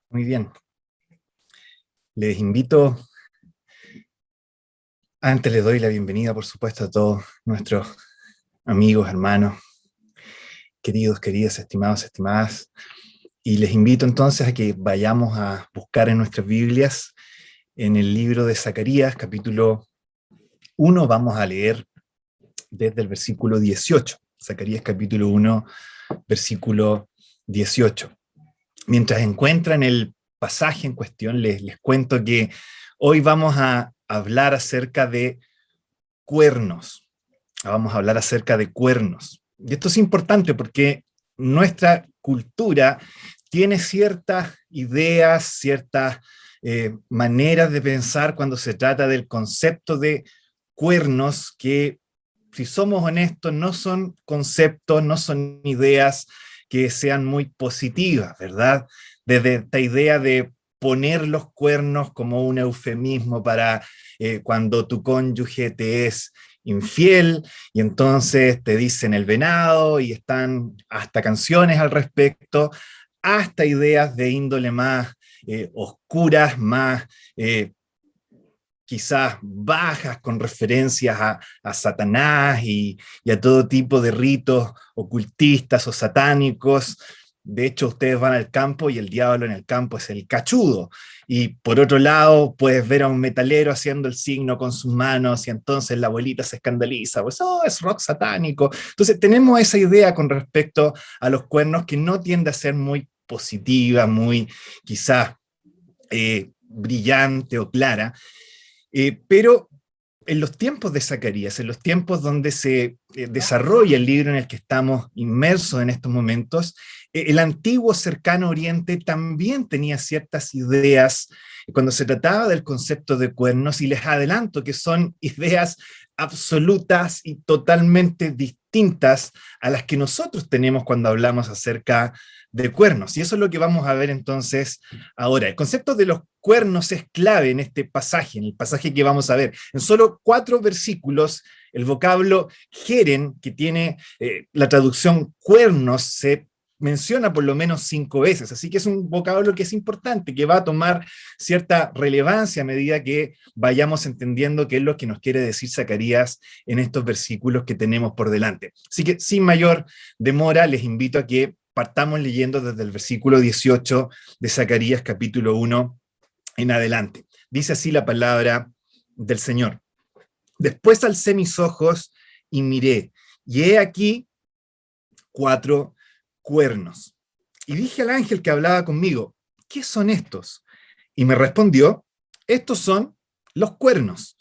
Muy bien. Les invito, antes les doy la bienvenida, por supuesto, a todos nuestros amigos, hermanos, queridos, queridas, estimados, estimadas, y les invito entonces a que vayamos a buscar en nuestras Biblias, en el libro de Zacarías, capítulo 1, vamos a leer desde el versículo 18. Zacarías capítulo 1, versículo 18. Mientras encuentran el pasaje en cuestión, les cuento que hoy vamos a hablar acerca de cuernos. Vamos a hablar acerca de cuernos. Y esto es importante porque nuestra cultura tiene ciertas ideas, ciertas maneras de pensar cuando se trata del concepto de cuernos que, si somos honestos, no son conceptos, no son ideas que sean muy positivas, ¿verdad? Desde esta idea de poner los cuernos como un eufemismo para cuando tu cónyuge te es infiel, y entonces te dicen el venado, y están hasta canciones al respecto, hasta ideas de índole más oscuras, más quizás bajas, con referencias a Satanás y a todo tipo de ritos ocultistas o satánicos. De hecho, ustedes van al campo y el diablo en el campo es el cachudo. Y por otro lado, puedes ver a un metalero haciendo el signo con sus manos y entonces la abuelita se escandaliza, pues, oh, es rock satánico. Entonces tenemos esa idea con respecto a los cuernos que no tiende a ser muy positiva, muy quizás brillante o clara. Pero en los tiempos de Zacarías, en los tiempos donde se desarrolla el libro en el que estamos inmersos en estos momentos, el antiguo cercano Oriente también tenía ciertas ideas cuando se trataba del concepto de cuernos, y les adelanto que son ideas absolutas y totalmente distintas a las que nosotros tenemos cuando hablamos acerca de cuernos. Y eso es lo que vamos a ver entonces ahora. El concepto de los cuernos es clave en este pasaje, en el pasaje que vamos a ver. En solo 4 versículos, el vocablo jeren, que tiene la traducción cuernos, se menciona por lo menos 5 veces, así que es un vocablo que es importante, que va a tomar cierta relevancia a medida que vayamos entendiendo qué es lo que nos quiere decir Zacarías en estos versículos que tenemos por delante. Así que sin mayor demora, les invito a que partamos leyendo desde el versículo 18 de Zacarías capítulo 1 en adelante. Dice así la palabra del Señor. Después alcé mis ojos y miré, y he aquí 4 cuernos. Y dije al ángel que hablaba conmigo, ¿qué son estos? Y me respondió, estos son los cuernos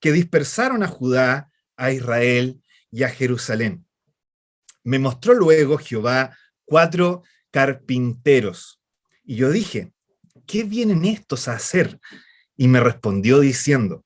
que dispersaron a Judá, a Israel y a Jerusalén. Me mostró luego Jehová 4 carpinteros. Y yo dije, ¿qué vienen estos a hacer? Y me respondió diciendo,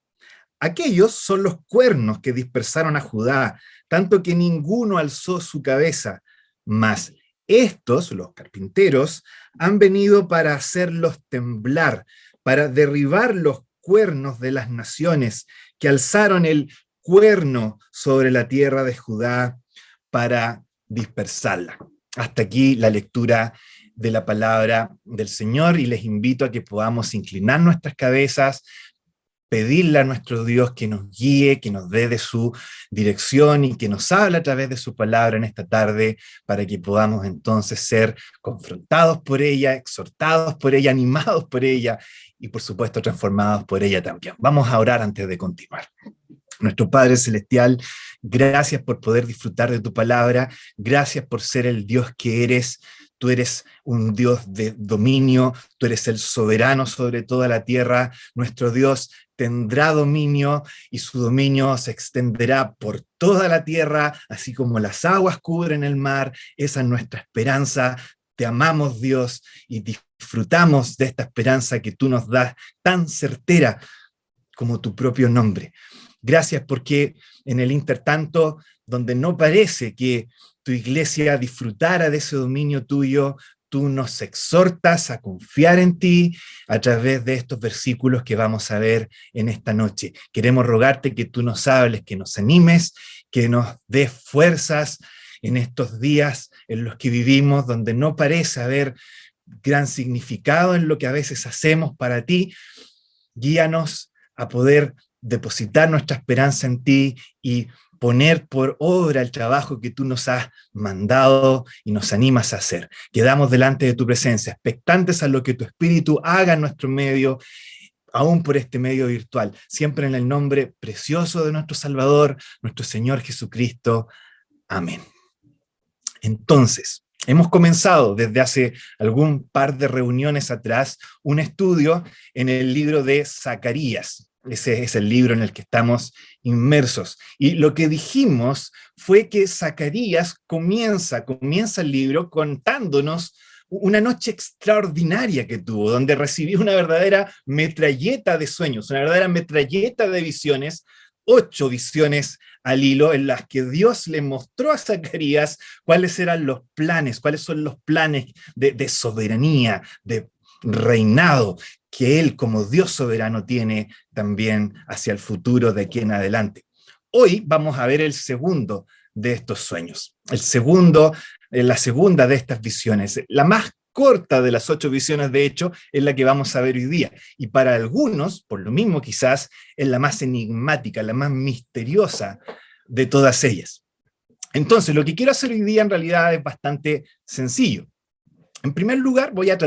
aquellos son los cuernos que dispersaron a Judá, tanto que ninguno alzó su cabeza, mas estos, los carpinteros, han venido para hacerlos temblar, para derribar los cuernos de las naciones que alzaron el cuerno sobre la tierra de Judá para dispersarla. Hasta aquí la lectura de la palabra del Señor, y les invito a que podamos inclinar nuestras cabezas, pedirle a nuestro Dios que nos guíe, que nos dé de su dirección y que nos hable a través de su palabra en esta tarde, para que podamos entonces ser confrontados por ella, exhortados por ella, animados por ella y por supuesto transformados por ella también. Vamos a orar antes de continuar. Nuestro Padre Celestial, gracias por poder disfrutar de tu palabra, gracias por ser el Dios que eres. Tú eres un Dios de dominio, tú eres el soberano sobre toda la tierra. Nuestro Dios tendrá dominio y su dominio se extenderá por toda la tierra, así como las aguas cubren el mar. Esa es nuestra esperanza. Te amamos, Dios, y disfrutamos de esta esperanza que tú nos das, tan certera como tu propio nombre. Gracias porque en el intertanto, donde no parece que tu iglesia disfrutara de ese dominio tuyo, tú nos exhortas a confiar en ti a través de estos versículos que vamos a ver en esta noche. Queremos rogarte que tú nos hables, que nos animes, que nos des fuerzas en estos días en los que vivimos, donde no parece haber gran significado en lo que a veces hacemos para ti. Guíanos a poder depositar nuestra esperanza en ti y poner por obra el trabajo que tú nos has mandado y nos animas a hacer. Quedamos delante de tu presencia, expectantes a lo que tu Espíritu haga en nuestro medio, aún por este medio virtual, siempre en el nombre precioso de nuestro Salvador, nuestro Señor Jesucristo. Amén. Entonces, hemos comenzado desde hace algún par de reuniones atrás un estudio en el libro de Zacarías. Ese es el libro en el que estamos inmersos. Y lo que dijimos fue que Zacarías comienza el libro contándonos una noche extraordinaria que tuvo, donde recibió una verdadera metralleta de sueños, una verdadera metralleta de visiones, 8 visiones al hilo, en las que Dios le mostró a Zacarías cuáles eran los planes, cuáles son los planes de soberanía, de reinado, que él como Dios soberano tiene también hacia el futuro de aquí en adelante. Hoy vamos a ver el segundo de estos sueños, la segunda de estas visiones, la más corta de las 8 visiones, de hecho, es la que vamos a ver hoy día. Y para algunos, por lo mismo quizás, es la más enigmática, la más misteriosa de todas ellas. Entonces, lo que quiero hacer hoy día en realidad es bastante sencillo. En primer lugar, voy a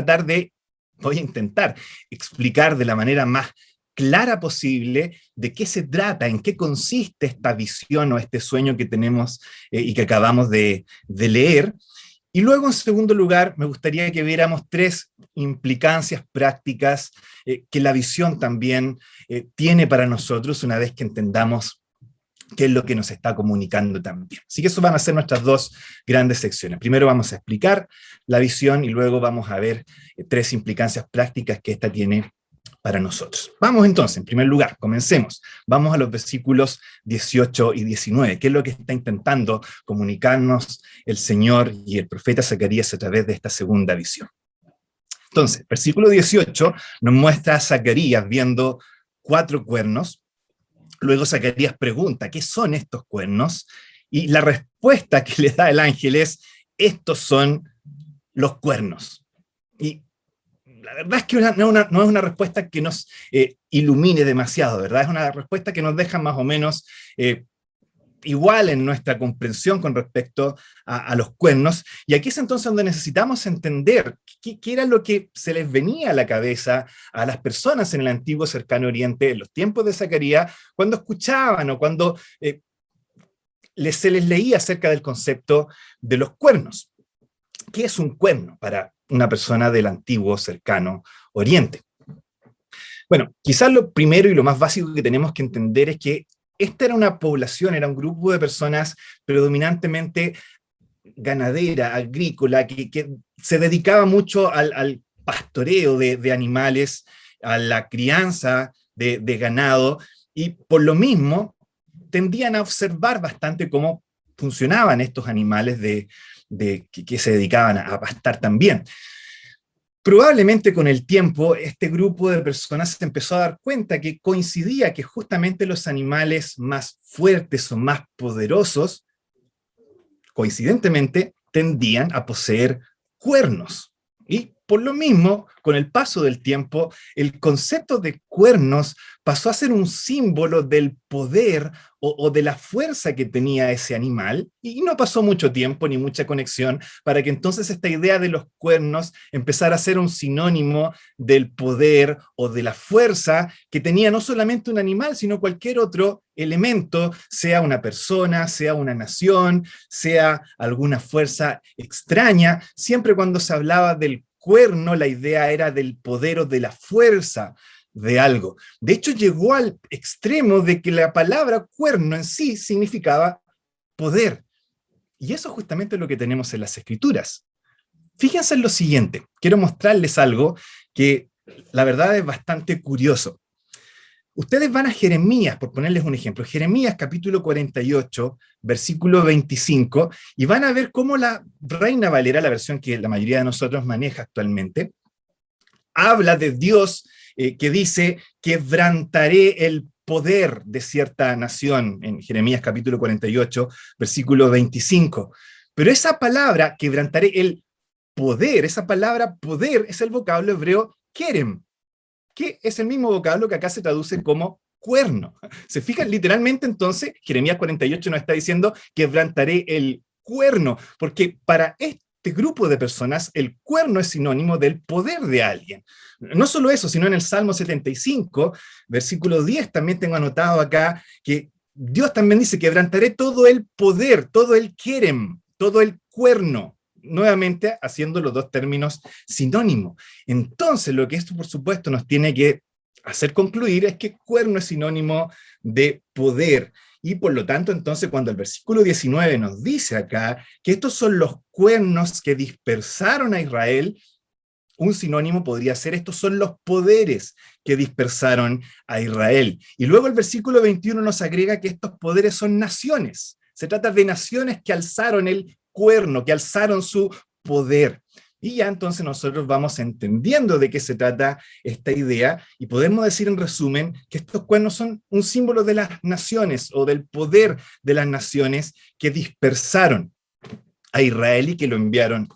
intentar explicar de la manera más clara posible de qué se trata, en qué consiste esta visión o este sueño que tenemos y que acabamos de leer. Y luego, en segundo lugar, me gustaría que viéramos 3 implicancias prácticas que la visión también tiene para nosotros una vez que entendamos qué es lo que nos está comunicando también. Así que eso van a ser nuestras 2 grandes secciones. Primero vamos a explicar la visión y luego vamos a ver 3 implicancias prácticas que esta tiene para nosotros. Vamos entonces, en primer lugar, comencemos. Vamos a los versículos 18 y 19, que es lo que está intentando comunicarnos el Señor y el profeta Zacarías a través de esta segunda visión. Entonces, versículo 18 nos muestra a Zacarías viendo 4 cuernos. Luego Zacarías pregunta, ¿qué son estos cuernos? Y la respuesta que le da el ángel es, estos son los cuernos. Y la verdad es que no es una respuesta que nos ilumine demasiado, ¿verdad? Es una respuesta que nos deja más o menos igual en nuestra comprensión con respecto a los cuernos. Y aquí es entonces donde necesitamos entender qué era lo que se les venía a la cabeza a las personas en el antiguo cercano oriente, en los tiempos de Zacarías, cuando escuchaban o cuando se les leía acerca del concepto de los cuernos. ¿Qué es un cuerno para una persona del antiguo cercano oriente? Bueno, quizás lo primero y lo más básico que tenemos que entender es que esta era una población, era un grupo de personas predominantemente ganadera, agrícola, que se dedicaba mucho al pastoreo de animales, a la crianza de ganado, y por lo mismo tendían a observar bastante cómo funcionaban estos animales que se dedicaban a pastar también. Probablemente con el tiempo este grupo de personas se empezó a dar cuenta que coincidía que justamente los animales más fuertes o más poderosos, coincidentemente, tendían a poseer cuernos. Y por lo mismo, con el paso del tiempo, el concepto de cuernos pasó a ser un símbolo del poder o de la fuerza que tenía ese animal, y no pasó mucho tiempo ni mucha conexión para que entonces esta idea de los cuernos empezara a ser un sinónimo del poder o de la fuerza que tenía no solamente un animal, sino cualquier otro elemento, sea una persona, sea una nación, sea alguna fuerza extraña. Siempre cuando se hablaba del cuerno, la idea era del poder o de la fuerza de algo. De hecho, llegó al extremo de que la palabra cuerno en sí significaba poder. Y eso es justamente lo que tenemos en las Escrituras. Fíjense en lo siguiente, quiero mostrarles algo que la verdad es bastante curioso. Ustedes van a Jeremías, por ponerles un ejemplo, Jeremías capítulo 48, versículo 25, y van a ver cómo la Reina Valera, la versión que la mayoría de nosotros maneja actualmente, habla de Dios que dice, quebrantaré el poder de cierta nación, en Jeremías capítulo 48, versículo 25. Pero esa palabra, quebrantaré poder, esa palabra poder es el vocablo hebreo kerem, que es el mismo vocablo que acá se traduce como cuerno. ¿Se fijan? Literalmente entonces, Jeremías 48 nos está diciendo: quebrantaré el cuerno, porque para este grupo de personas el cuerno es sinónimo del poder de alguien. No solo eso, sino en el Salmo 75, versículo 10, también tengo anotado acá que Dios también dice: quebrantaré todo el poder, todo el kerem, todo el cuerno, nuevamente haciendo los dos términos sinónimos. Entonces, lo que esto, por supuesto, nos tiene que hacer concluir es que cuerno es sinónimo de poder. Y por lo tanto, entonces, cuando el versículo 19 nos dice acá que estos son los cuernos que dispersaron a Israel, un sinónimo podría ser: estos son los poderes que dispersaron a Israel. Y luego el versículo 21 nos agrega que estos poderes son naciones. Se trata de naciones que alzaron el cuerno, que alzaron su poder. Y ya entonces nosotros vamos entendiendo de qué se trata esta idea, y podemos decir en resumen que estos cuernos son un símbolo de las naciones o del poder de las naciones que dispersaron a Israel y que lo enviaron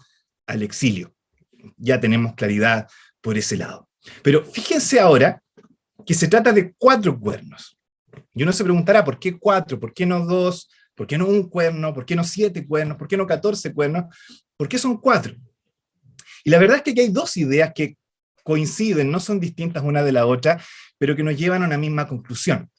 al exilio. Ya tenemos claridad por ese lado. Pero fíjense ahora que se trata de 4 cuernos. Y uno se preguntará: ¿por qué 4? ¿Por qué no 2? ¿Por qué no un cuerno? ¿Por qué no 7 cuernos? ¿Por qué no 14 cuernos? ¿Por qué son 4? Y la verdad es que aquí hay 2 ideas que coinciden, no son distintas una de la otra, pero que nos llevan a una misma conclusión.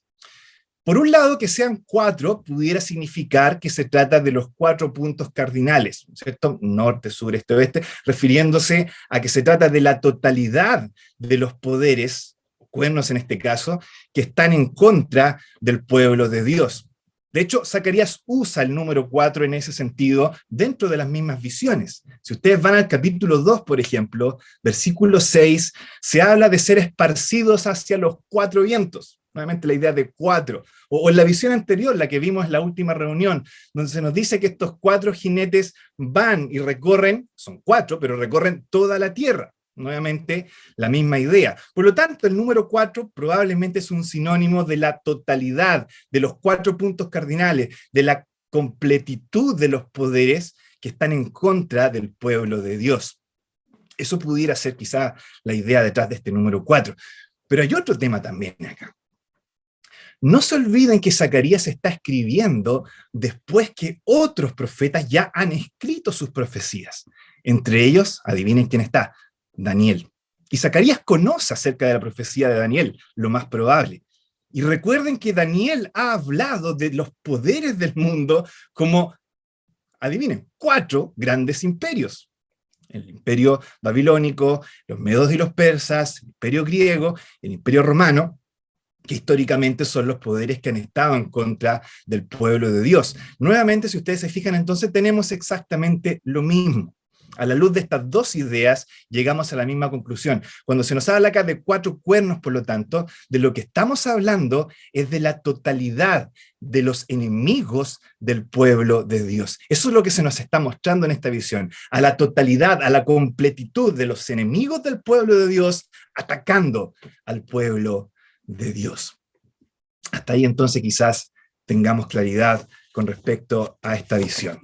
Por un lado, que sean 4 pudiera significar que se trata de los 4 puntos cardinales, ¿cierto? Norte, sur, este, oeste, refiriéndose a que se trata de la totalidad de los poderes, cuernos en este caso, que están en contra del pueblo de Dios. De hecho, Zacarías usa el número 4 en ese sentido dentro de las mismas visiones. Si ustedes van al capítulo 2, por ejemplo, versículo 6, se habla de ser esparcidos hacia los 4 vientos. Nuevamente la idea de 4. O en la visión anterior, la que vimos en la última reunión, donde se nos dice que estos 4 jinetes van y recorren, son 4, pero recorren toda la tierra. Nuevamente la misma idea. Por lo tanto, el número 4 probablemente es un sinónimo de la totalidad, de los 4 puntos cardinales, de la completitud de los poderes que están en contra del pueblo de Dios. Eso pudiera ser quizá la idea detrás de este número 4. Pero hay otro tema también acá. No se olviden que Zacarías está escribiendo después que otros profetas ya han escrito sus profecías. Entre ellos, adivinen quién está: Daniel. Y Zacarías conoce acerca de la profecía de Daniel, lo más probable. Y recuerden que Daniel ha hablado de los poderes del mundo como, adivinen, 4 grandes imperios: el imperio babilónico, los medos y los persas, el imperio griego, el imperio romano, que históricamente son los poderes que han estado en contra del pueblo de Dios. Nuevamente, si ustedes se fijan, entonces tenemos exactamente lo mismo. A la luz de estas 2 ideas, llegamos a la misma conclusión. Cuando se nos habla acá de 4 cuernos, por lo tanto, de lo que estamos hablando es de la totalidad de los enemigos del pueblo de Dios. Eso es lo que se nos está mostrando en esta visión: a la totalidad, a la completitud de los enemigos del pueblo de Dios atacando al pueblo de Dios. Hasta ahí entonces quizás tengamos claridad con respecto a esta visión.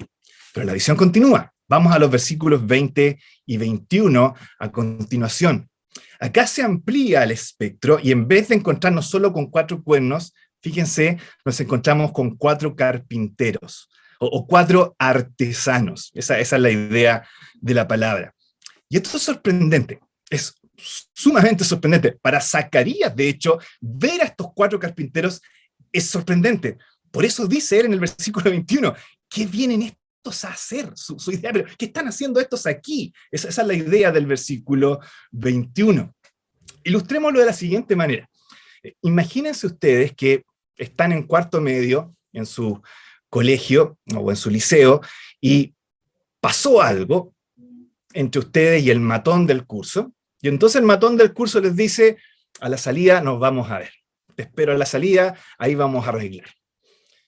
Pero la visión continúa. Vamos a los versículos 20 y 21 a continuación. Acá se amplía el espectro y en vez de encontrarnos solo con 4 cuernos, fíjense, nos encontramos con 4 carpinteros o 4 artesanos. Esa es la idea de la palabra. Y esto es sorprendente, es sumamente sorprendente. Para Zacarías, de hecho, ver a estos 4 carpinteros es sorprendente. Por eso dice él en el versículo 21, ¿qué vienen estos a hacer? Su idea, pero ¿qué están haciendo estos aquí? Esa es la idea del versículo 21. Ilustrémoslo de la siguiente manera. Imagínense ustedes que están en cuarto medio en su colegio o en su liceo y pasó algo entre ustedes y el matón del curso, y entonces el matón del curso les dice: a la salida nos vamos a ver, te espero a la salida, ahí vamos a arreglar.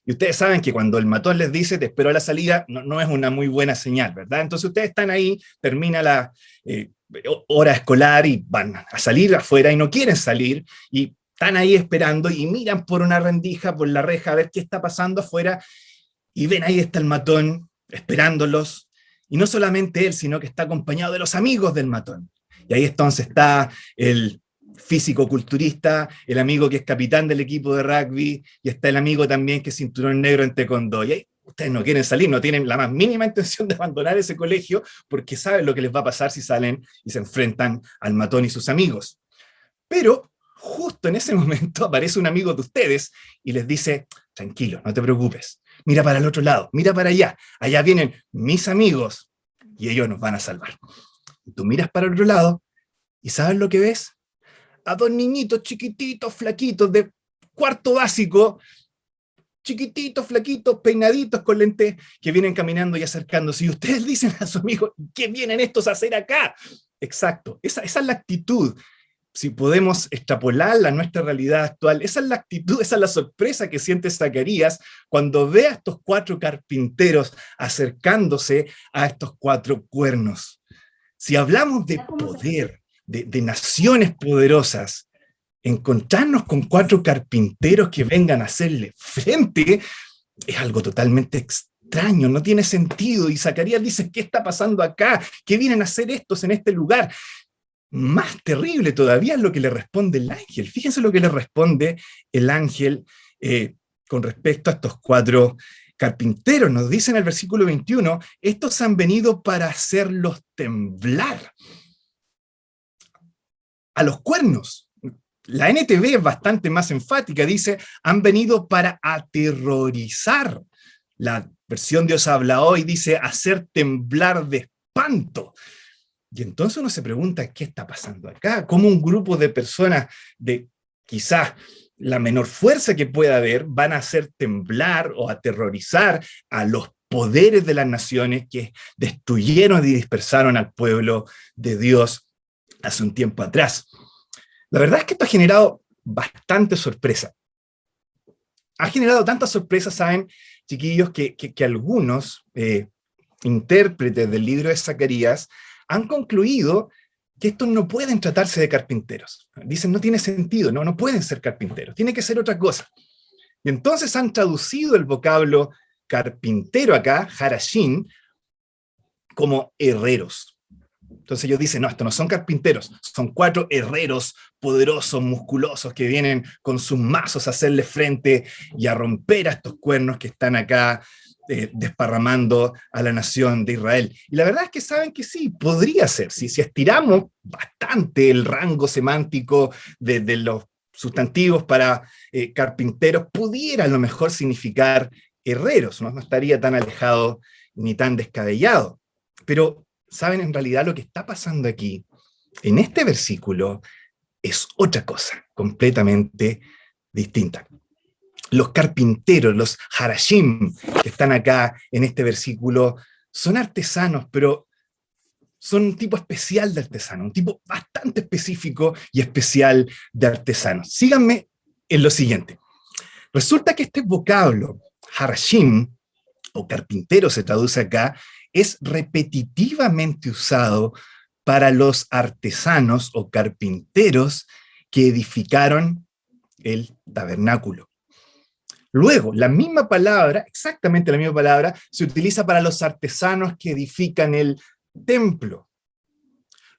Y ustedes saben que cuando el matón les dice te espero a la salida, no es una muy buena señal, ¿verdad? Entonces ustedes están ahí, termina la hora escolar y van a salir afuera y no quieren salir, y están ahí esperando y miran por una rendija, por la reja, a ver qué está pasando afuera, y ven ahí está el matón esperándolos, Y no solamente él, sino que está acompañado de los amigos del matón. Y ahí entonces está el físico-culturista, el amigo que es capitán del equipo de rugby, y está el amigo también que es cinturón negro en taekwondo. Y ahí ustedes no quieren salir, no tienen la más mínima intención de abandonar ese colegio, porque saben lo que les va a pasar si salen y se enfrentan al matón y sus amigos. Pero justo en ese momento aparece un amigo de ustedes y les dice, tranquilo, no te preocupes, mira para el otro lado, mira para allá vienen mis amigos y ellos nos van a salvar. Y tú miras para el otro lado y ¿sabes lo que ves? A dos niñitos chiquititos, flaquitos, de cuarto básico, chiquititos, flaquitos, peinaditos con lentes, que vienen caminando y acercándose. Y ustedes dicen a su amigo, ¿qué vienen estos a hacer acá? Exacto, esa es la actitud. Si podemos extrapolarla a nuestra realidad actual, esa es la actitud, esa es la sorpresa que siente Zacarías cuando ve a estos 4 carpinteros acercándose a estos 4 cuernos. Si hablamos de poder, de naciones poderosas, encontrarnos con 4 carpinteros que vengan a hacerle frente es algo totalmente extraño, no tiene sentido. Y Zacarías dice, ¿qué está pasando acá? ¿Qué vienen a hacer estos en este lugar? Más terrible todavía es lo que le responde el ángel. Fíjense lo que le responde el ángel con respecto a estos 4 carpinteros. Nos dice en el versículo 21, estos han venido para hacerlos temblar. A los cuernos. La NTV es bastante más enfática, dice, han venido para aterrorizar. La versión Dios habla hoy dice, hacer temblar de espanto. Y entonces uno se pregunta, ¿qué está pasando acá? ¿Cómo un grupo de personas de quizás la menor fuerza que pueda haber van a hacer temblar o aterrorizar a los poderes de las naciones que destruyeron y dispersaron al pueblo de Dios hace un tiempo atrás? La verdad es que esto ha generado bastante sorpresa. Ha generado tanta sorpresa, ¿saben, chiquillos, que algunos intérpretes del libro de Zacarías han concluido que estos no pueden tratarse de carpinteros. Dicen, no tiene sentido, no pueden ser carpinteros, tiene que ser otra cosa. Y entonces han traducido el vocablo carpintero acá, harashin, como herreros. Entonces ellos dicen, no, estos no son carpinteros, son 4 herreros poderosos, musculosos, que vienen con sus mazos a hacerle frente y a romper a estos cuernos que están acá desparramando a la nación de Israel. Y la verdad es que saben que sí, podría ser, si estiramos bastante el rango semántico de los sustantivos para carpinteros, pudiera a lo mejor significar herreros, no estaría tan alejado ni tan descabellado. Pero ¿saben en realidad lo que está pasando aquí? En este versículo es otra cosa, completamente distinta. Los carpinteros, los harashim, que están acá en este versículo, son artesanos, pero son un tipo especial de artesano, un tipo bastante específico y especial de artesano. Síganme en lo siguiente. Resulta que este vocablo, harashim, o carpintero se traduce acá, es repetitivamente usado para los artesanos o carpinteros que edificaron el tabernáculo. Luego, la misma palabra, exactamente la misma palabra, se utiliza para los artesanos que edifican el templo.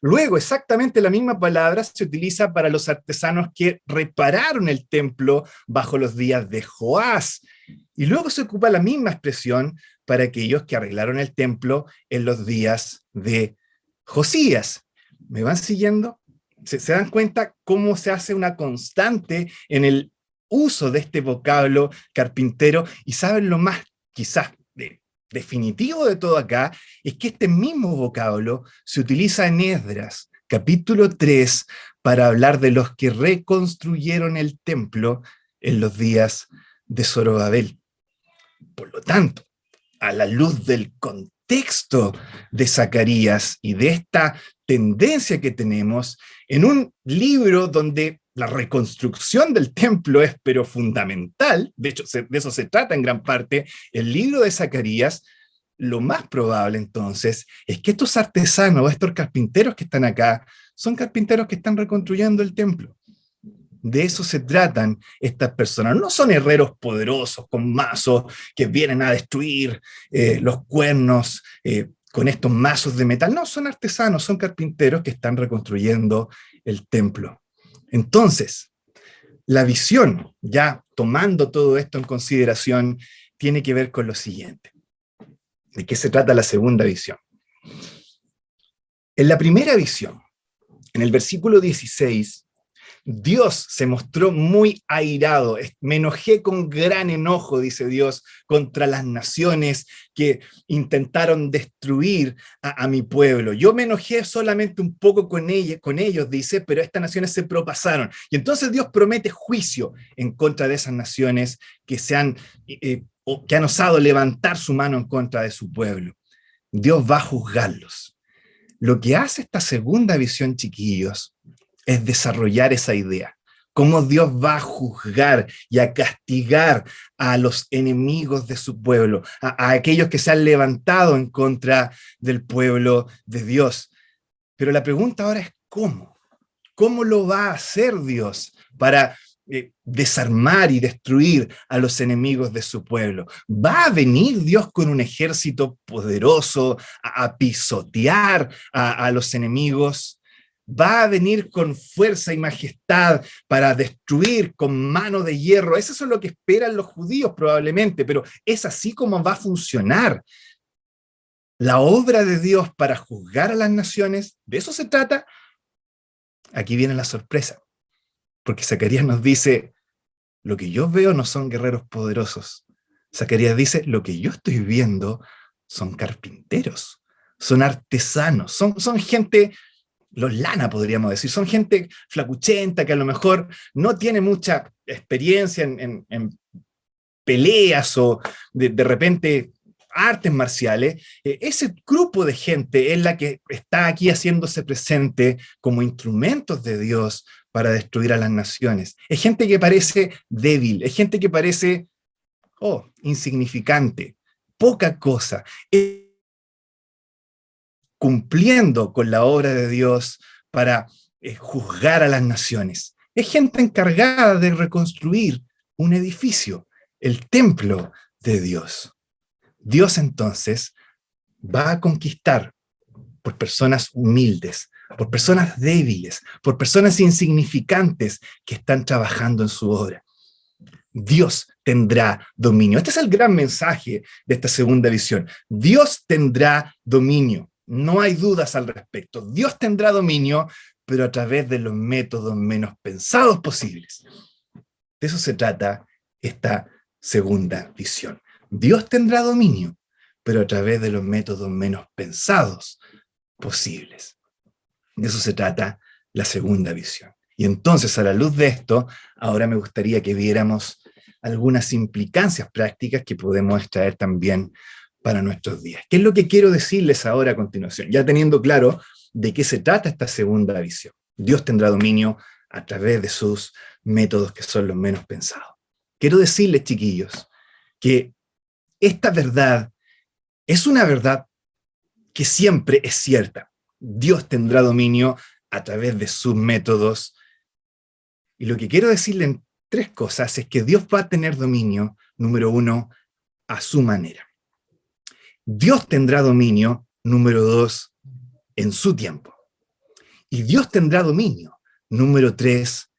Luego, exactamente la misma palabra se utiliza para los artesanos que repararon el templo bajo los días de Joás. Y luego se ocupa la misma expresión para aquellos que arreglaron el templo en los días de Josías. ¿Me van siguiendo? ¿Se dan cuenta cómo se hace una constante en el uso de este vocablo carpintero? Y saben lo más, quizás, definitivo de todo acá, es que este mismo vocablo se utiliza en Esdras, capítulo 3, para hablar de los que reconstruyeron el templo en los días de Zorobabel. Por lo tanto, a la luz del contexto de Zacarías y de esta tendencia que tenemos, en un libro donde la reconstrucción del templo es pero fundamental, de hecho de eso se trata en gran parte el libro de Zacarías, lo más probable entonces es que estos artesanos o estos carpinteros que están acá son carpinteros que están reconstruyendo el templo. De eso se tratan estas personas. No son herreros poderosos con mazos que vienen a destruir los cuernos con estos mazos de metal. No, son artesanos, son carpinteros que están reconstruyendo el templo. Entonces, la visión, ya tomando todo esto en consideración, tiene que ver con lo siguiente. ¿De qué se trata la segunda visión? En la primera visión, en el versículo 16, Dios se mostró muy airado. Me enojé con gran enojo, dice Dios, contra las naciones que intentaron destruir a mi pueblo. Yo me enojé solamente un poco con ellos, dice, pero estas naciones se propasaron. Y entonces Dios promete juicio en contra de esas naciones que o que han osado levantar su mano en contra de su pueblo. Dios va a juzgarlos. Lo que hace esta segunda visión, chiquillos, es desarrollar esa idea. Cómo Dios va a juzgar y a castigar a los enemigos de su pueblo, a aquellos que se han levantado en contra del pueblo de Dios. Pero la pregunta ahora es ¿cómo? ¿Cómo lo va a hacer Dios para desarmar y destruir a los enemigos de su pueblo? ¿Va a venir Dios con un ejército poderoso a pisotear a los enemigos? ¿Va a venir con fuerza y majestad para destruir con mano de hierro? Eso es lo que esperan los judíos probablemente, pero ¿es así como va a funcionar la obra de Dios para juzgar a las naciones? ¿De eso se trata? Aquí viene la sorpresa, porque Zacarías nos dice, lo que yo veo no son guerreros poderosos. Zacarías dice, lo que yo estoy viendo son carpinteros, son artesanos, son gente, los lana podríamos decir, son gente flacuchenta que a lo mejor no tiene mucha experiencia en peleas o de repente artes marciales. Ese grupo de gente es la que está aquí haciéndose presente como instrumentos de Dios para destruir a las naciones. Es gente que parece débil, es gente que parece, insignificante, poca cosa, cumpliendo con la obra de Dios para juzgar a las naciones. Es gente encargada de reconstruir un edificio, el templo de Dios. Dios entonces va a conquistar por personas humildes, por personas débiles, por personas insignificantes que están trabajando en su obra. Dios tendrá dominio. Este es el gran mensaje de esta segunda visión. Dios tendrá dominio. No hay dudas al respecto. Dios tendrá dominio, pero a través de los métodos menos pensados posibles. De eso se trata esta segunda visión. Dios tendrá dominio, pero a través de los métodos menos pensados posibles. De eso se trata la segunda visión. Y entonces, a la luz de esto, ahora me gustaría que viéramos algunas implicancias prácticas que podemos extraer también para nuestros días. ¿Qué es lo que quiero decirles ahora a continuación? Ya teniendo claro de qué se trata esta segunda visión. Dios tendrá dominio a través de sus métodos que son los menos pensados. Quiero decirles, chiquillos, que esta verdad es una verdad que siempre es cierta. Dios tendrá dominio a través de sus métodos. Y lo que quiero decirle en tres cosas es que Dios va a tener dominio, número uno, a su manera. Dios tendrá dominio, número dos, en su tiempo. Y Dios tendrá dominio, número tres,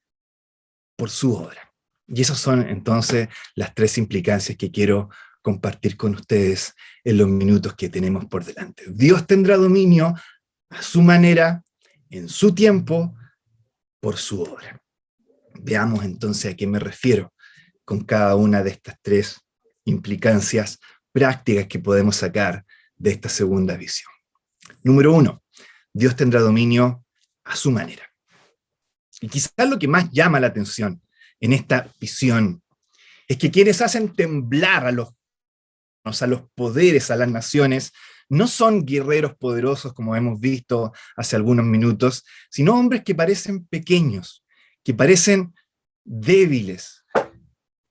por su obra. Y esas son entonces las tres implicancias que quiero compartir con ustedes en los minutos que tenemos por delante. Dios tendrá dominio a su manera, en su tiempo, por su obra. Veamos entonces a qué me refiero con cada una de estas tres implicancias prácticas que podemos sacar de esta segunda visión. Número uno, Dios tendrá dominio a su manera. Y quizás lo que más llama la atención en esta visión es que quienes hacen temblar a los poderes, a las naciones, no son guerreros poderosos como hemos visto hace algunos minutos, sino hombres que parecen pequeños, que parecen débiles.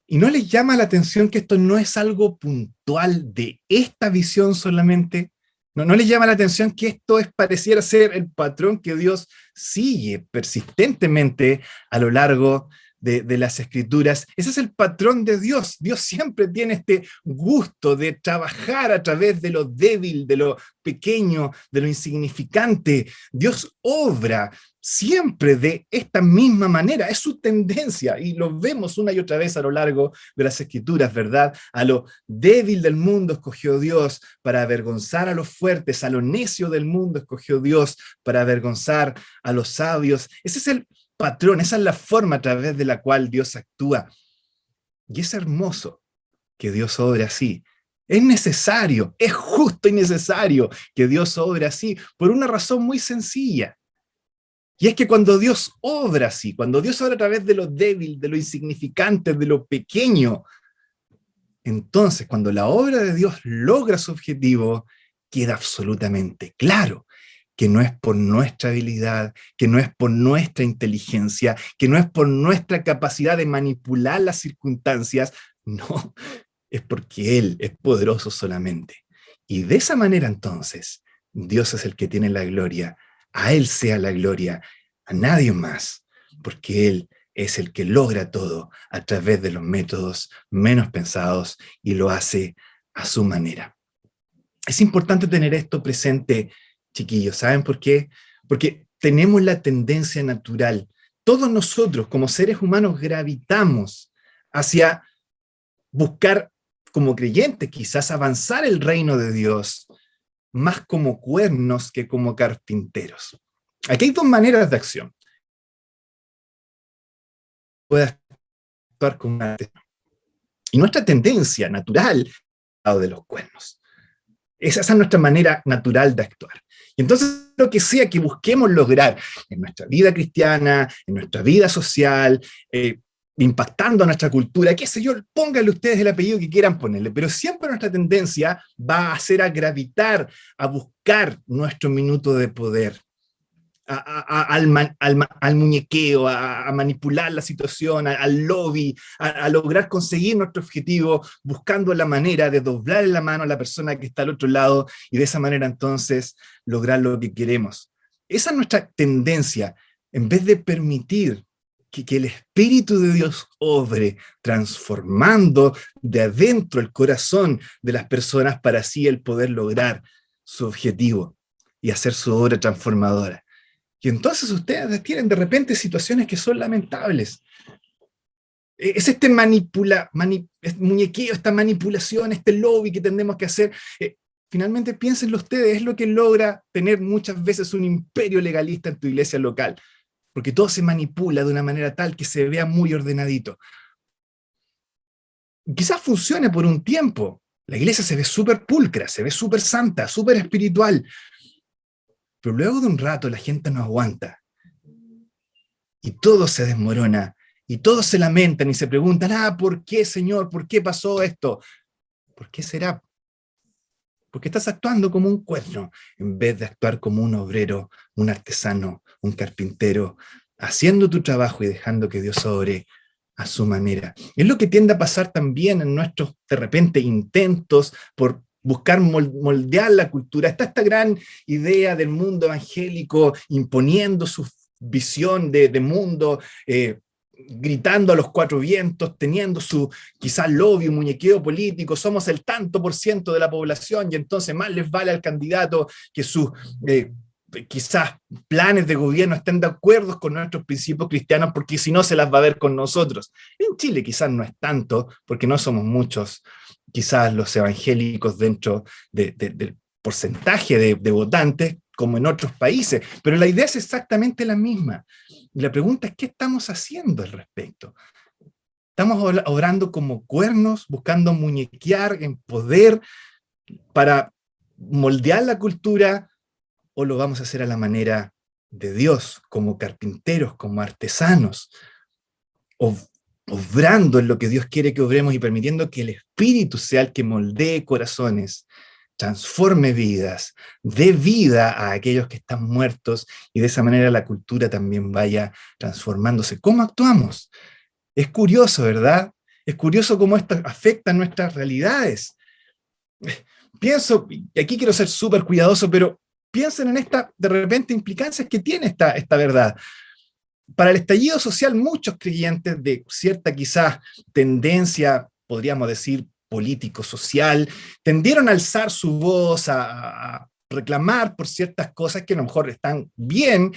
¿Y no les llama la atención que esto no es algo puntual de esta visión solamente? ¿No les llama la atención que esto pareciera ser el patrón que Dios sigue persistentemente a lo largo de las Escrituras. Ese es el patrón de Dios. Dios siempre tiene este gusto de trabajar a través de lo débil, de lo pequeño, de lo insignificante. Dios obra siempre de esta misma manera. Es su tendencia y lo vemos una y otra vez a lo largo de las Escrituras, ¿verdad? A lo débil del mundo escogió Dios para avergonzar a los fuertes, a lo necio del mundo escogió Dios para avergonzar a los sabios. Ese es el patrón, esa es la forma a través de la cual Dios actúa. Y es hermoso que Dios obre así. Es necesario, es justo y necesario que Dios obre así por una razón muy sencilla. Y es que cuando Dios obra así, cuando Dios obra a través de lo débil, de lo insignificante, de lo pequeño, entonces cuando la obra de Dios logra su objetivo, queda absolutamente claro que no es por nuestra habilidad, que no es por nuestra inteligencia, que no es por nuestra capacidad de manipular las circunstancias, no, es porque Él es poderoso solamente. Y de esa manera entonces, Dios es el que tiene la gloria, a Él sea la gloria, a nadie más, porque Él es el que logra todo a través de los métodos menos pensados y lo hace a su manera. Es importante tener esto presente, chiquillos. ¿Saben por qué? Porque tenemos la tendencia natural. Todos nosotros, como seres humanos, gravitamos hacia buscar, como creyentes, quizás avanzar el reino de Dios, más como cuernos que como carpinteros. Aquí hay dos maneras de acción. Puede actuar con una... Y nuestra tendencia natural es lado de los cuernos. Esa es nuestra manera natural de actuar. Y entonces, lo que sea que busquemos lograr en nuestra vida cristiana, en nuestra vida social, impactando a nuestra cultura, qué sé yo, pónganle ustedes el apellido que quieran ponerle, pero siempre nuestra tendencia va a ser a gravitar, a buscar nuestro minuto de poder, al muñequeo, a manipular la situación, al lobby, a lograr conseguir nuestro objetivo, buscando la manera de doblar la mano a la persona que está al otro lado y de esa manera entonces lograr lo que queremos. Esa es nuestra tendencia, en vez de permitir que el Espíritu de Dios obre, transformando de adentro el corazón de las personas para así el poder lograr su objetivo y hacer su obra transformadora. Y entonces ustedes tienen de repente situaciones que son lamentables. Es este muñequeo, esta manipulación, este lobby que tenemos que hacer. Finalmente piénsenlo ustedes, es lo que logra tener muchas veces un imperio legalista en tu iglesia local, porque todo se manipula de una manera tal que se vea muy ordenadito. Quizás funcione por un tiempo, la iglesia se ve súper pulcra, se ve súper santa, súper espiritual, pero luego de un rato la gente no aguanta y todo se desmorona y todos se lamentan y se preguntan, ¿por qué, Señor? ¿Por qué pasó esto? ¿Por qué será? Porque estás actuando como un cuerno en vez de actuar como un obrero, un artesano, un carpintero, haciendo tu trabajo y dejando que Dios obre a su manera. Es lo que tiende a pasar también en nuestros, de repente, intentos por buscar moldear la cultura. Está esta gran idea del mundo evangélico imponiendo su visión de mundo, gritando a los cuatro vientos, teniendo su quizás lobby, muñequeo político, somos el tanto por ciento de la población y entonces más les vale al candidato que sus quizás planes de gobierno estén de acuerdo con nuestros principios cristianos, porque si no se las va a ver con nosotros. En Chile quizás no es tanto, porque no somos muchos, quizás los evangélicos dentro del porcentaje de votantes, como en otros países, pero la idea es exactamente la misma. Y la pregunta es, ¿qué estamos haciendo al respecto? ¿Estamos obrando como cuernos, buscando muñequear en poder para moldear la cultura, o lo vamos a hacer a la manera de Dios, como carpinteros, como artesanos, obrando en lo que Dios quiere que obremos y permitiendo que el Espíritu sea el que moldee corazones, transforme vidas, dé vida a aquellos que están muertos y de esa manera la cultura también vaya transformándose? ¿Cómo actuamos? Es curioso, ¿verdad? Es curioso cómo esto afecta nuestras realidades. Pienso, y aquí quiero ser súper cuidadoso, pero piensen en esta, de repente, implicancias que tiene esta verdad. Para el estallido social, muchos creyentes de cierta quizás tendencia, podríamos decir, político-social, tendieron a alzar su voz, a reclamar por ciertas cosas que a lo mejor están bien,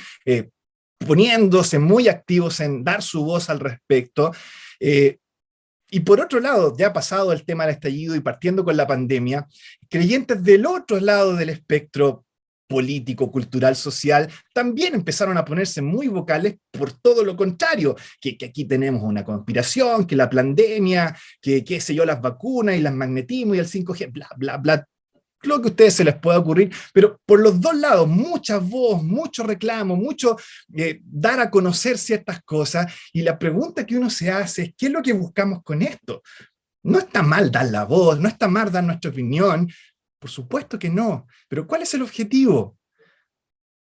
poniéndose muy activos en dar su voz al respecto. Y por otro lado, ya pasado el tema del estallido y partiendo con la pandemia, creyentes del otro lado del espectro político, cultural, social, también empezaron a ponerse muy vocales por todo lo contrario, que aquí tenemos una conspiración, que la pandemia, que qué sé yo, las vacunas y las magnetismos y el 5G, bla, bla, bla, lo que a ustedes se les pueda ocurrir, pero por los dos lados, mucha voz, mucho reclamo, mucho dar a conocer ciertas cosas, y la pregunta que uno se hace es, ¿qué es lo que buscamos con esto? No está mal dar la voz, no está mal dar nuestra opinión, por supuesto que no, pero ¿cuál es el objetivo?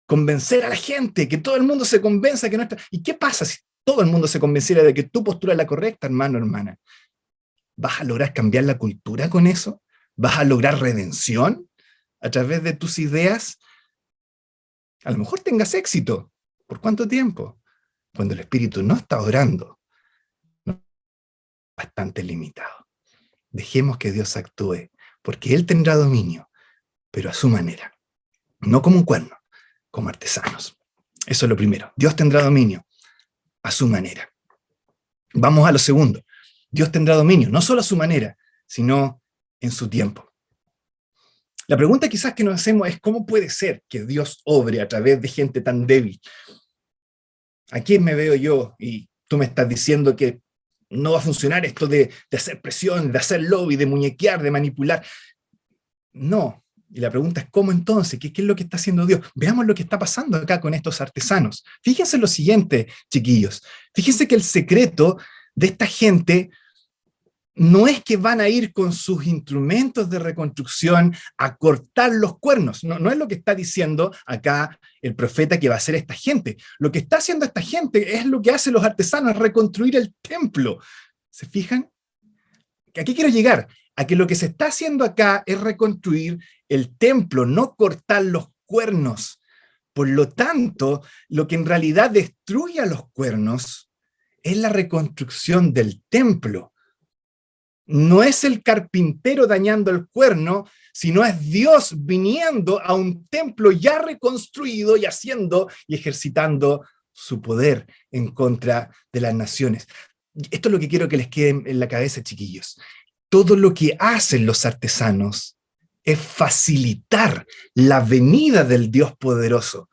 Convencer a la gente, que todo el mundo se convenza que no está... ¿Y qué pasa si todo el mundo se convenciera de que tu postura es la correcta, hermano, hermana? ¿Vas a lograr cambiar la cultura con eso? ¿Vas a lograr redención a través de tus ideas? A lo mejor tengas éxito. ¿Por cuánto tiempo? Cuando el espíritu no está orando, no, bastante limitado. Dejemos que Dios actúe, porque Él tendrá dominio, pero a su manera. No como un cuerno, como artesanos. Eso es lo primero. Dios tendrá dominio a su manera. Vamos a lo segundo. Dios tendrá dominio, no solo a su manera, sino en su tiempo. La pregunta quizás que nos hacemos es, ¿cómo puede ser que Dios obre a través de gente tan débil? ¿A quién me veo yo? Y tú me estás diciendo que no va a funcionar esto de hacer presión, de hacer lobby, de muñequear, de manipular. No. Y la pregunta es, ¿cómo entonces? ¿Qué es lo que está haciendo Dios? Veamos lo que está pasando acá con estos artesanos. Fíjense lo siguiente, chiquillos. Fíjense que el secreto de esta gente no es que van a ir con sus instrumentos de reconstrucción a cortar los cuernos. No es lo que está diciendo acá el profeta que va a hacer esta gente. Lo que está haciendo esta gente es lo que hacen los artesanos, reconstruir el templo. ¿Se fijan? ¿A qué quiero llegar? A que lo que se está haciendo acá es reconstruir el templo, no cortar los cuernos. Por lo tanto, lo que en realidad destruye a los cuernos es la reconstrucción del templo. No es el carpintero dañando el cuerno, sino es Dios viniendo a un templo ya reconstruido y haciendo y ejercitando su poder en contra de las naciones. Esto es lo que quiero que les quede en la cabeza, chiquillos. Todo lo que hacen los artesanos es facilitar la venida del Dios poderoso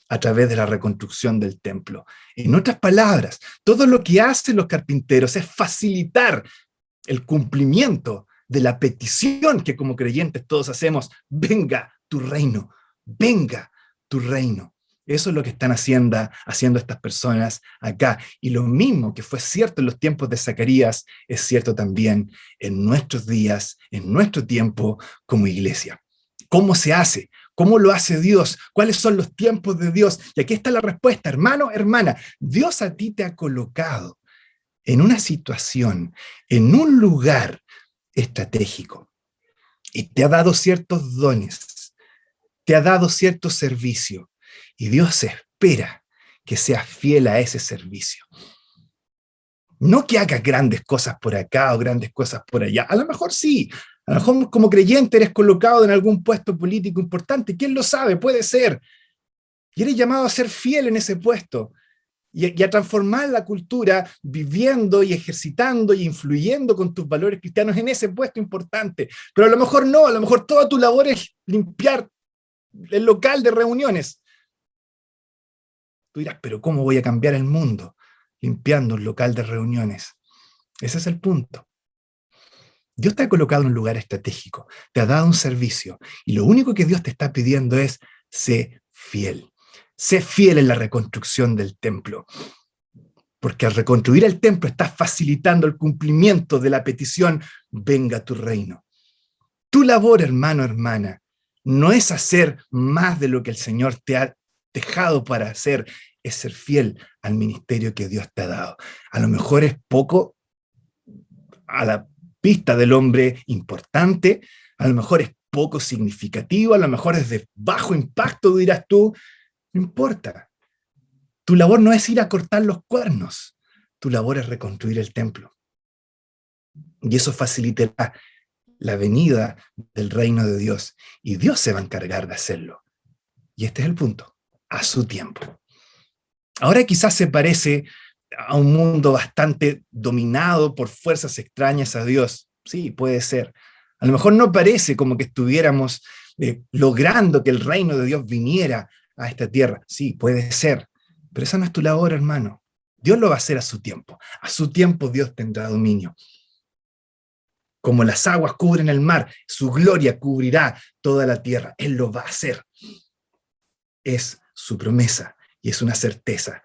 a través de la reconstrucción del templo. En otras palabras, todo lo que hacen los carpinteros es facilitar el cumplimiento de la petición que como creyentes todos hacemos: venga tu reino, venga tu reino. Eso es lo que están haciendo estas personas acá. Y lo mismo que fue cierto en los tiempos de Zacarías, es cierto también en nuestros días, en nuestro tiempo como iglesia. ¿Cómo se hace? ¿Cómo lo hace Dios? ¿Cuáles son los tiempos de Dios? Y aquí está la respuesta, hermano, hermana. Dios a ti te ha colocado en una situación, en un lugar estratégico, y te ha dado ciertos dones, te ha dado cierto servicio, y Dios espera que seas fiel a ese servicio. No que hagas grandes cosas por acá o grandes cosas por allá. A lo mejor sí, a lo mejor como creyente eres colocado en algún puesto político importante, ¿quién lo sabe? Puede ser. Y eres llamado a ser fiel en ese puesto. Y a transformar la cultura viviendo y ejercitando y influyendo con tus valores cristianos en ese puesto importante. Pero a lo mejor no, a lo mejor toda tu labor es limpiar el local de reuniones. Tú dirás, pero ¿cómo voy a cambiar el mundo limpiando un local de reuniones? Ese es el punto. Dios te ha colocado en un lugar estratégico, te ha dado un servicio, y lo único que Dios te está pidiendo es: sé fiel. Sé fiel en la reconstrucción del templo, porque al reconstruir el templo estás facilitando el cumplimiento de la petición: venga tu reino. Tu labor, hermano, hermana, no es hacer más de lo que el Señor te ha dejado para hacer, es ser fiel al ministerio que Dios te ha dado. A lo mejor es poco a la vista del hombre importante, a lo mejor es poco significativo, a lo mejor es de bajo impacto, dirás tú. No importa. Tu labor no es ir a cortar los cuernos, tu labor es reconstruir el templo. Y eso facilitará la venida del reino de Dios. Y Dios se va a encargar de hacerlo. Y este es el punto, a su tiempo. Ahora quizás se parece a un mundo bastante dominado por fuerzas extrañas a Dios. Sí, puede ser. A lo mejor no parece como que estuviéramos logrando que el reino de Dios viniera a esta tierra. Sí, puede ser. Pero esa no es tu labor, hermano. Dios lo va a hacer a su tiempo. A su tiempo Dios tendrá dominio. Como las aguas cubren el mar, su gloria cubrirá toda la tierra. Él lo va a hacer. Es su promesa y es una certeza,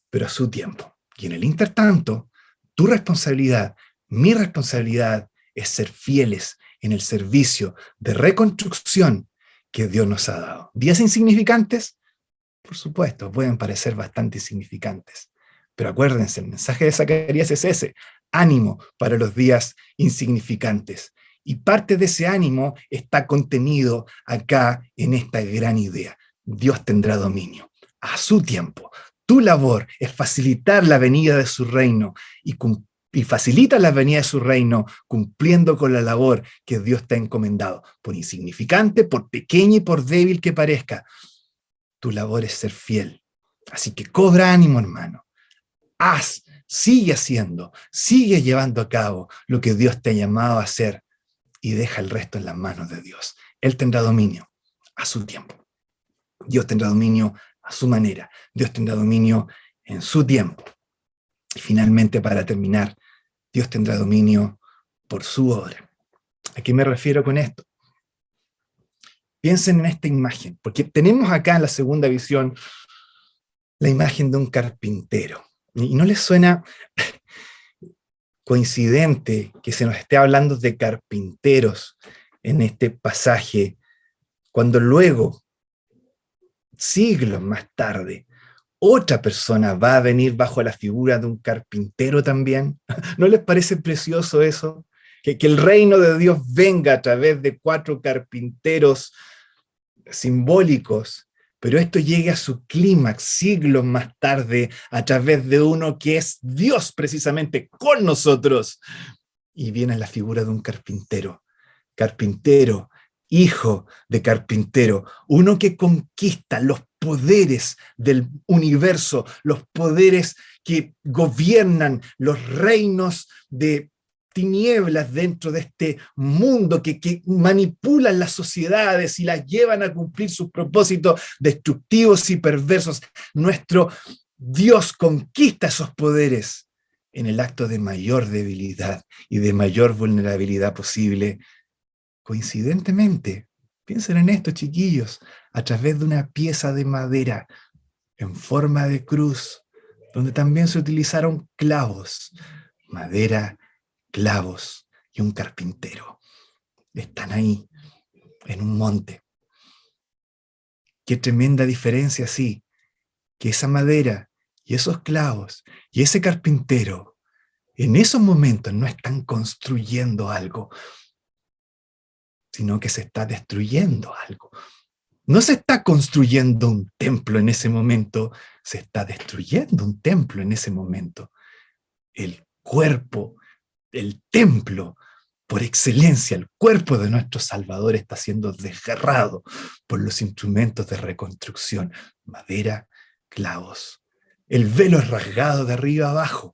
pero a su tiempo. Y en el intertanto, tu responsabilidad, mi responsabilidad, es ser fieles en el servicio de reconstrucción que Dios nos ha dado. ¿Días insignificantes? Por supuesto, pueden parecer bastante insignificantes. Pero acuérdense, el mensaje de Zacarías es ese: ánimo para los días insignificantes. Y parte de ese ánimo está contenido acá en esta gran idea. Dios tendrá dominio a su tiempo. Tu labor es facilitar la venida de su reino y facilita la venida de su reino cumpliendo con la labor que Dios te ha encomendado. Por insignificante, por pequeña y por débil que parezca, tu labor es ser fiel. Así que cobra ánimo, hermano. Haz, sigue haciendo, sigue llevando a cabo lo que Dios te ha llamado a hacer y deja el resto en las manos de Dios. Él tendrá dominio a su tiempo. Dios tendrá dominio a su manera. Dios tendrá dominio en su tiempo. Y finalmente, para terminar, Dios tendrá dominio por su obra. ¿A qué me refiero con esto? Piensen en esta imagen, porque tenemos acá en la segunda visión la imagen de un carpintero. ¿Y no les suena coincidente que se nos esté hablando de carpinteros en este pasaje, cuando luego, siglos más tarde, otra persona va a venir bajo la figura de un carpintero también? ¿No les parece precioso eso? Que el reino de Dios venga a través de 4 carpinteros simbólicos, pero esto llegue a su clímax siglos más tarde a través de uno que es Dios precisamente con nosotros. Y viene la figura de un carpintero, hijo de carpintero, uno que conquista los poderes del universo, los poderes que gobiernan los reinos de tinieblas dentro de este mundo que manipulan las sociedades y las llevan a cumplir sus propósitos destructivos y perversos. Nuestro Dios conquista esos poderes en el acto de mayor debilidad y de mayor vulnerabilidad posible. Coincidentemente, piensen en esto, chiquillos, a través de una pieza de madera en forma de cruz, donde también se utilizaron clavos, madera, clavos y un carpintero. Están ahí, en un monte. Qué tremenda diferencia, sí, que esa madera y esos clavos y ese carpintero en esos momentos no están construyendo algo, sino que se está destruyendo algo. No se está construyendo un templo en ese momento, se está destruyendo un templo en ese momento. El cuerpo, el templo, por excelencia, el cuerpo de nuestro Salvador está siendo desgarrado por los instrumentos de reconstrucción, madera, clavos. El velo es rasgado de arriba a abajo,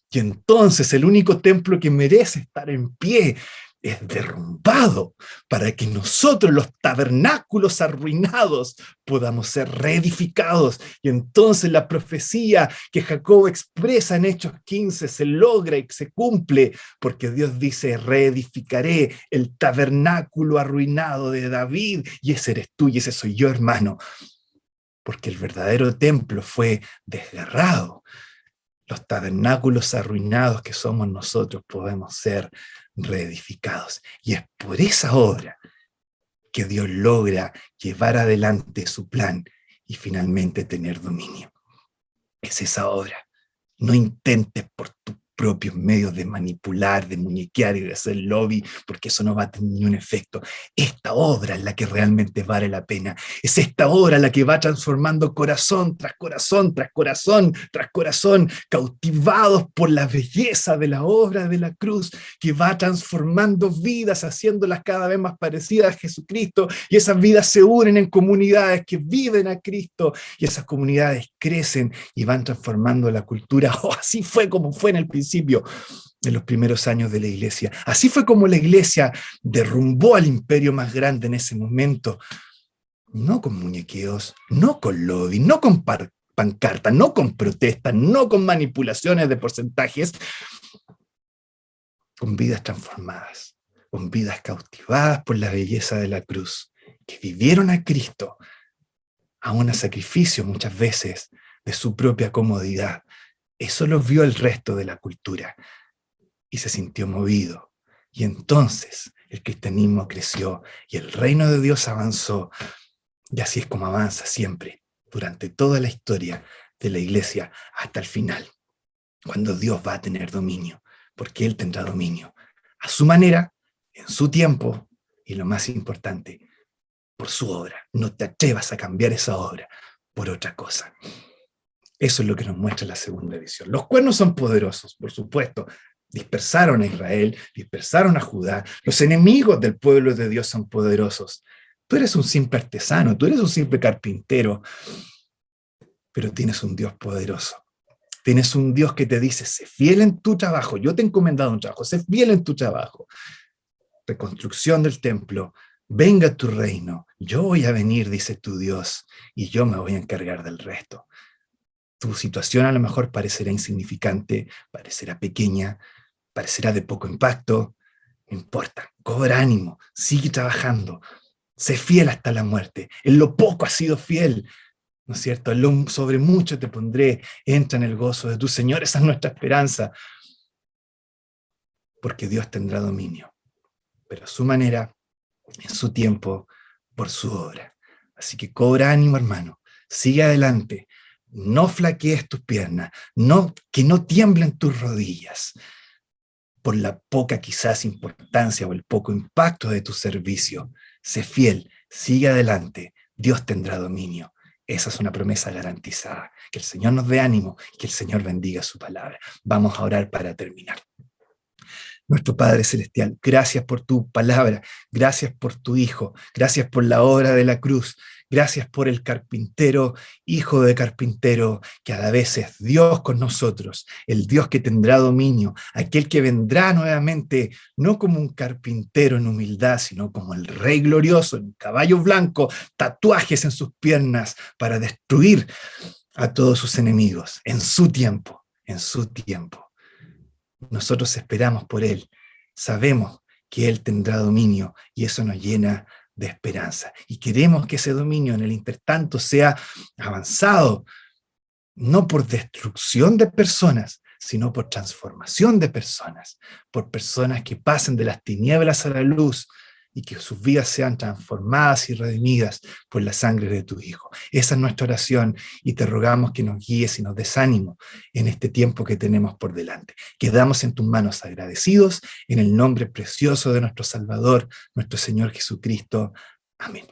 y entonces el único templo que merece estar en pie es derrumbado para que nosotros, los tabernáculos arruinados, podamos ser reedificados. Y entonces la profecía que Jacob expresa en Hechos 15 se logra y se cumple, porque Dios dice: reedificaré el tabernáculo arruinado de David, y ese eres tú y ese soy yo, hermano, porque el verdadero templo fue desgarrado. Los tabernáculos arruinados que somos nosotros podemos ser reedificados. Y es por esa obra que Dios logra llevar adelante su plan y finalmente tener dominio. Es esa obra. No intentes por tu propios medios de manipular, de muñequear y de hacer lobby, porque eso no va a tener ni un efecto. Esta obra es la que realmente vale la pena. Es esta obra la que va transformando corazón tras corazón, tras corazón, tras corazón, cautivados por la belleza de la obra de la cruz, que va transformando vidas, haciéndolas cada vez más parecidas a Jesucristo, y esas vidas se unen en comunidades que viven a Cristo, y esas comunidades crecen y van transformando la cultura. Oh, así fue como fue en el principio, en los primeros años de la iglesia. Así fue como la iglesia derrumbó al imperio más grande en ese momento. No con muñequeos, no con lobby, no con pancartas, no con protestas, no con manipulaciones de porcentajes, con vidas transformadas, con vidas cautivadas por la belleza de la cruz, que vivieron a Cristo, aún a sacrificio muchas veces de su propia comodidad. Eso lo vio el resto de la cultura y se sintió movido. Y entonces el cristianismo creció y el reino de Dios avanzó. Y así es como avanza siempre, durante toda la historia de la iglesia, hasta el final, cuando Dios va a tener dominio, porque Él tendrá dominio a su manera, en su tiempo, y lo más importante, por su obra. No te atrevas a cambiar esa obra por otra cosa. Eso es lo que nos muestra la segunda visión. Los cuernos son poderosos, por supuesto. Dispersaron a Israel, dispersaron a Judá. Los enemigos del pueblo de Dios son poderosos. Tú eres un simple artesano, tú eres un simple carpintero, pero tienes un Dios poderoso. Tienes un Dios que te dice, sé fiel en tu trabajo, yo te he encomendado un trabajo, sé fiel en tu trabajo. Reconstrucción del templo, venga tu reino, yo voy a venir, dice tu Dios, y yo me voy a encargar del resto. Tu situación a lo mejor parecerá insignificante, parecerá pequeña, parecerá de poco impacto, no importa, cobra ánimo, sigue trabajando, sé fiel hasta la muerte, en lo poco has sido fiel, ¿no es cierto? Sobre mucho te pondré, entra en el gozo de tu Señor, esa es nuestra esperanza, porque Dios tendrá dominio, pero a su manera, en su tiempo, por su obra. Así que cobra ánimo, hermano, sigue adelante, no flaquees tus piernas, que no tiemblen tus rodillas por la poca quizás importancia o el poco impacto de tu servicio. Sé fiel, sigue adelante, Dios tendrá dominio. Esa es una promesa garantizada. Que el Señor nos dé ánimo y que el Señor bendiga su palabra. Vamos a orar para terminar. Nuestro Padre Celestial, gracias por tu palabra, gracias por tu Hijo, gracias por la obra de la cruz, gracias por el carpintero, hijo de carpintero, que a la vez es Dios con nosotros, el Dios que tendrá dominio, aquel que vendrá nuevamente, no como un carpintero en humildad, sino como el Rey glorioso, en un caballo blanco, tatuajes en sus piernas para destruir a todos sus enemigos, en su tiempo, en su tiempo. Nosotros esperamos por Él, sabemos que Él tendrá dominio y eso nos llena de esperanza. Y queremos que ese dominio en el intertanto sea avanzado, no por destrucción de personas, sino por transformación de personas, por personas que pasen de las tinieblas a la luz y que sus vidas sean transformadas y redimidas por la sangre de tu Hijo. Esa es nuestra oración y te rogamos que nos guíes y nos des ánimo en este tiempo que tenemos por delante. Quedamos en tus manos agradecidos en el nombre precioso de nuestro Salvador, nuestro Señor Jesucristo. Amén.